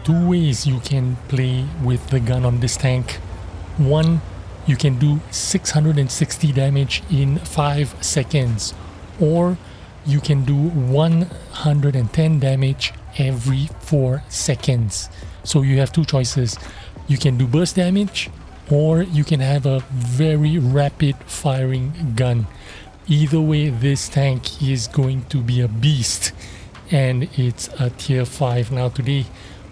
two ways you can play with the gun on this tank. One, you can do 660 damage in 5 seconds, or you can do 110 damage every 4 seconds. So you have two choices. You can do burst damage, or you can have a very rapid firing gun. Either way, this tank is going to be a beast, and it's a tier 5. Now today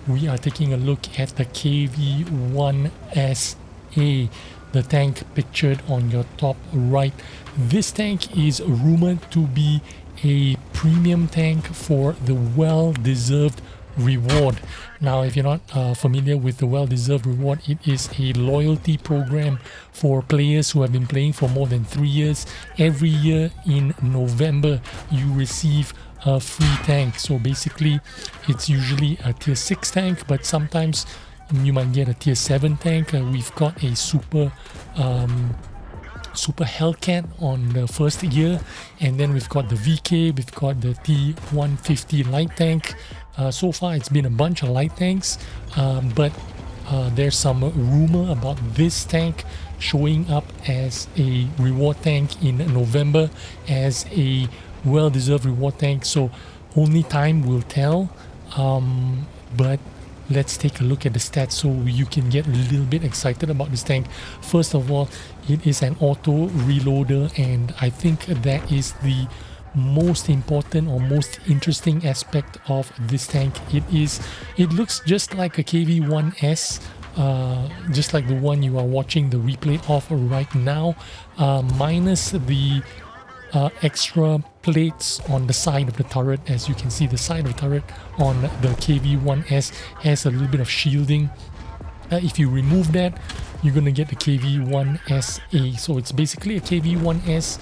we are taking a look at the KV-1SA, the tank pictured on your top right. This tank is rumored to be a premium tank for the well-deserved reward. Now, if you're not familiar with the well-deserved reward, it is a loyalty program for players who have been playing for more than 3 years. Every year in November, you receive a free tank. So basically, it's usually a tier 6 tank, but sometimes you might get a tier 7 tank. We've got a super Hellcat on the first year, and then we've got the VK, we've got the T150 light tank. So far it's been a bunch of light tanks, but there's some rumor about this tank showing up as a reward tank in November, as a well-deserved reward tank. So only time will tell, but let's take a look at the stats so you can get a little bit excited about this tank. First of all, it is an auto reloader, and I think that is the most important or most interesting aspect of this tank. It looks just like a KV-1S, just like the one you are watching the replay of right now, minus the extra plates on the side of the turret. As you can see, the side of the turret on the KV-1S has a little bit of shielding. If you remove that, you're gonna get the KV-1SA. So it's basically a KV-1S,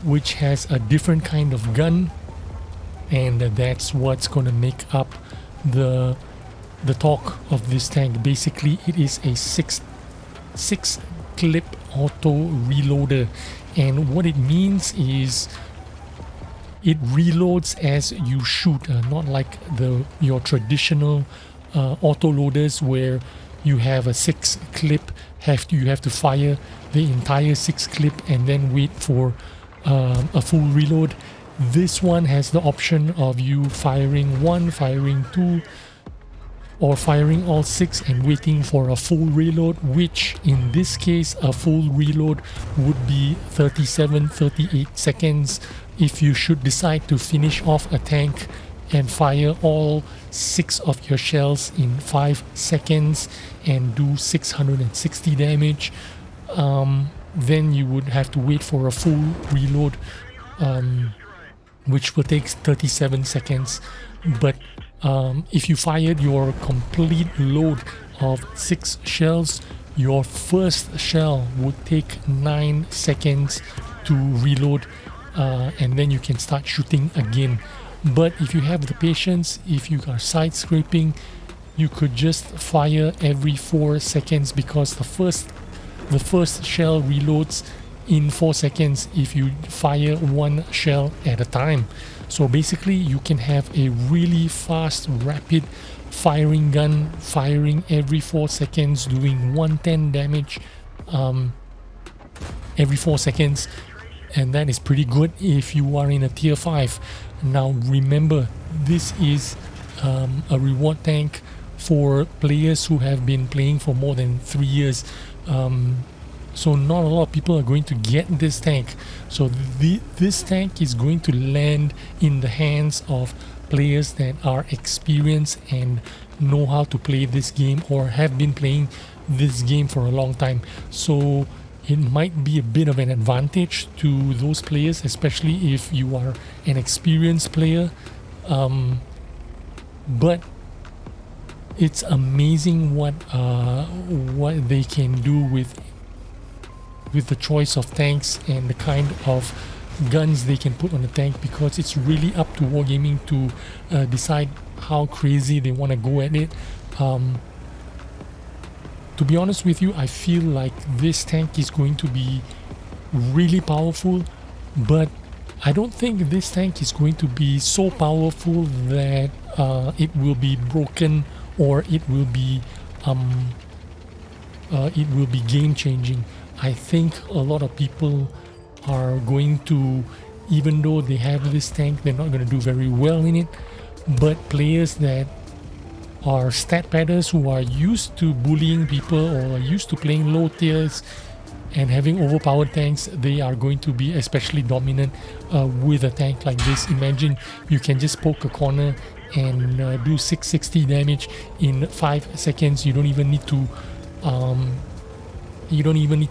which has a different kind of gun, and that's what's gonna make up the talk of this tank. Basically, it is a six clip auto reloader, and what it means is it reloads as you shoot, not like your traditional auto loaders where you have a 6 clip, you have to fire the entire 6 clip and then wait for a full reload. This one has the option of you firing 1, firing 2, or firing all 6 and waiting for a full reload, which in this case a full reload would be 38 seconds. If you should decide to finish off a tank and fire all 6 of your shells in 5 seconds and do 660 damage, then you would have to wait for a full reload, which will take 37 seconds. But if you fired your complete load of 6 shells, your first shell would take 9 seconds to reload, and then you can start shooting again. But if you have the patience, if you are side scraping, you could just fire every 4 seconds, because the first shell reloads in 4 seconds if you fire 1 shell at a time. So basically you can have a really fast, rapid firing gun, firing every 4 seconds, doing 110 damage every 4 seconds, and that is pretty good if you are in a tier 5. Now remember, this is a reward tank for players who have been playing for more than 3 years. So not a lot of people are going to get this tank. So this tank is going to land in the hands of players that are experienced and know how to play this game, or have been playing this game for a long time. So it might be a bit of an advantage to those players, especially if you are an experienced player. But it's amazing what they can do with the choice of tanks and the kind of guns they can put on the tank, because it's really up to Wargaming to decide how crazy they want to go at it. To be honest with you, I feel like this tank is going to be really powerful, but I don't think this tank is going to be so powerful that it will be broken, or it will be game changing. I think a lot of people are going to, even though they have this tank, they're not going to do very well in it. But players that are stat padders, who are used to bullying people or are used to playing low tiers and having overpowered tanks, they are going to be especially dominant with a tank like this. Imagine you can just poke a corner and do 660 damage in 5 seconds. You don't even need to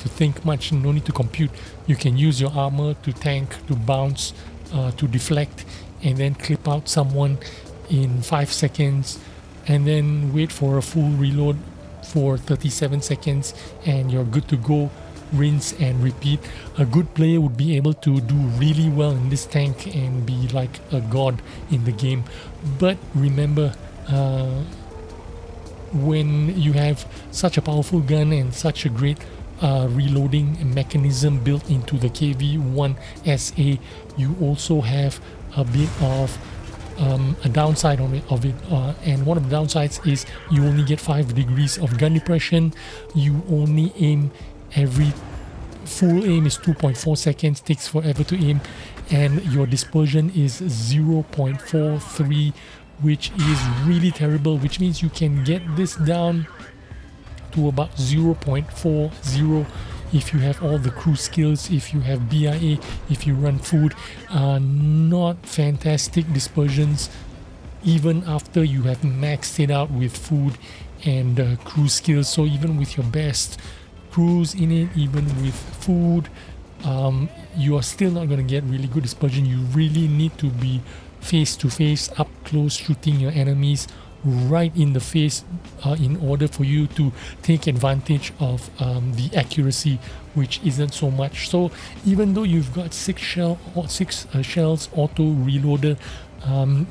think much. You don't need to compute. You can use your armor to tank, to bounce, to deflect, and then clip out someone in 5 seconds, and then wait for a full reload for 37 seconds, and you're good to go. Rinse and repeat. A good player would be able to do really well in this tank and be like a god in the game. But remember, when you have such a powerful gun and such a great reloading mechanism built into the KV-1SA, you also have a bit of a downside of it, and one of the downsides is you only get 5 degrees of gun depression. You only aim every full aim is 2.4 seconds, takes forever to aim, and your dispersion is 0.43, which is really terrible, which means you can get this down to about 0.40 if you have all the crew skills, if you have BIA, if you run food. Not fantastic dispersions even after you have maxed it out with food and crew skills. So even with your best crews in it, even with food, you are still not going to get really good dispersion. You really need to be face to face, up close, shooting your enemies right in the face in order for you to take advantage of the accuracy, which isn't so much. So even though you've got 6 shells auto reloader,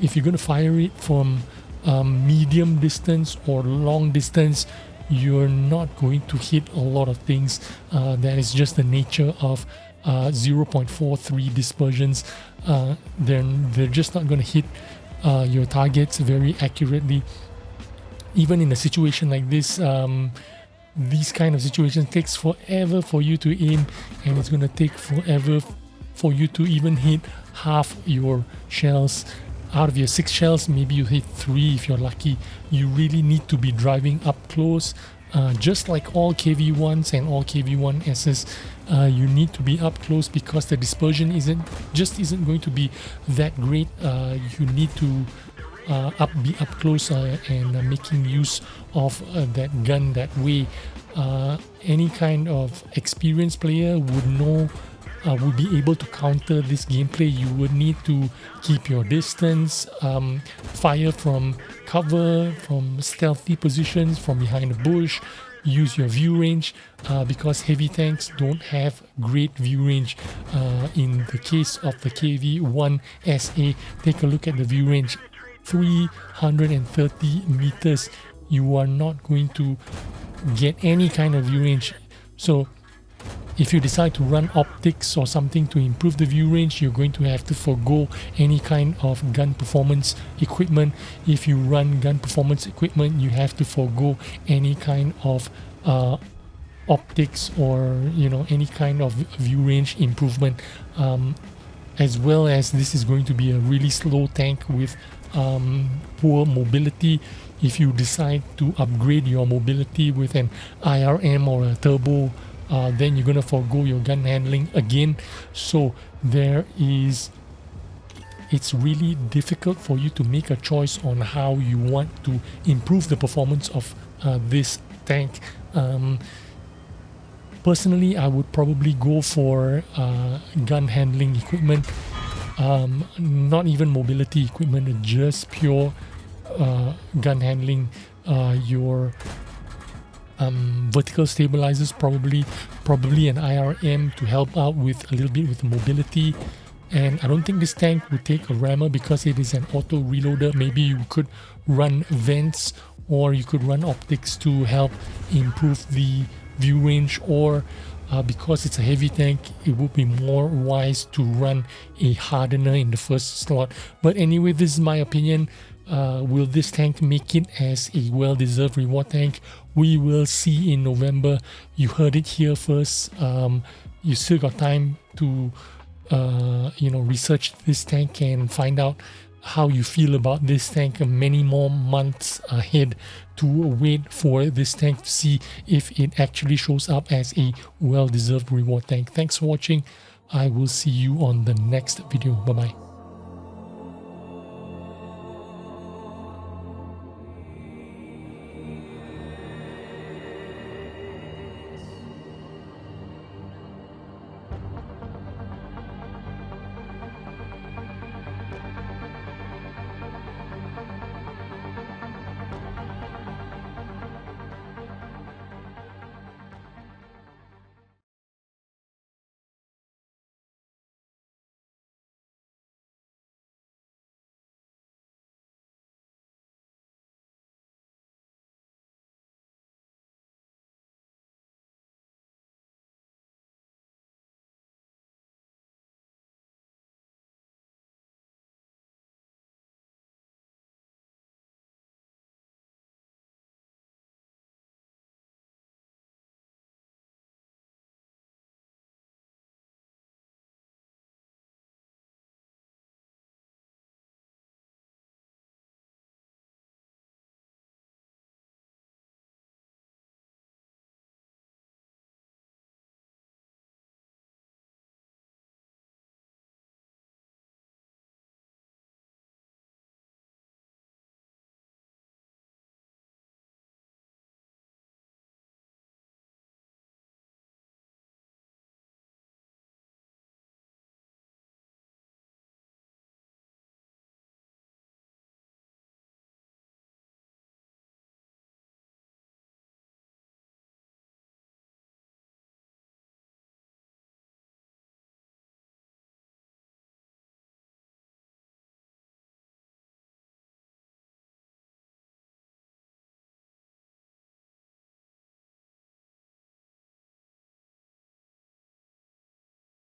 if you're going to fire it from medium distance or long distance, you're not going to hit a lot of things. That is just the nature of 0.43 dispersions. They're just not going to hit your targets very accurately. Even in a situation like this, these kind of situations takes forever for you to aim, and it's going to take forever for you to even hit half your shells. Out of your 6 shells, maybe you hit 3 if you're lucky. You really need to be driving up close. Just like all KV-1s and all KV-1Ss, you need to be up close because the dispersion isn't going to be that great. You need to be up close and making use of that gun that way. Any kind of experienced player would know, would be able to counter this gameplay. You would need to keep your distance, fire from cover, from stealthy positions, from behind a bush, use your view range, because heavy tanks don't have great view range. In the case of the KV-1SA, take a look at the view range, 330 meters. You are not going to get any kind of view range. So if you decide to run optics or something to improve the view range, you're going to have to forego any kind of gun performance equipment. If you run gun performance equipment, you have to forego any kind of optics or any kind of view range improvement. As well as this is going to be a really slow tank with poor mobility. If you decide to upgrade your mobility with an IRM or a turbo, then you're going to forego your gun handling again. So it's really difficult for you to make a choice on how you want to improve the performance of this tank. Personally, I would probably go for gun handling equipment, not even mobility equipment, just pure gun handling. Your vertical stabilizers, probably an IRM to help out with a little bit with mobility. And I don't think this tank would take a rammer because it is an auto reloader. Maybe you could run vents, or you could run optics to help improve the view range, or because it's a heavy tank, it would be more wise to run a hardener in the first slot. But anyway, this is my opinion. Will this tank make it as a well-deserved reward tank? We will see in November. You heard it here first. You still got time to research this tank and find out how you feel about this tank. Many more months ahead to wait for this tank to see if it actually shows up as a well-deserved reward tank. Thanks for watching. I will see you on the next video. Bye bye.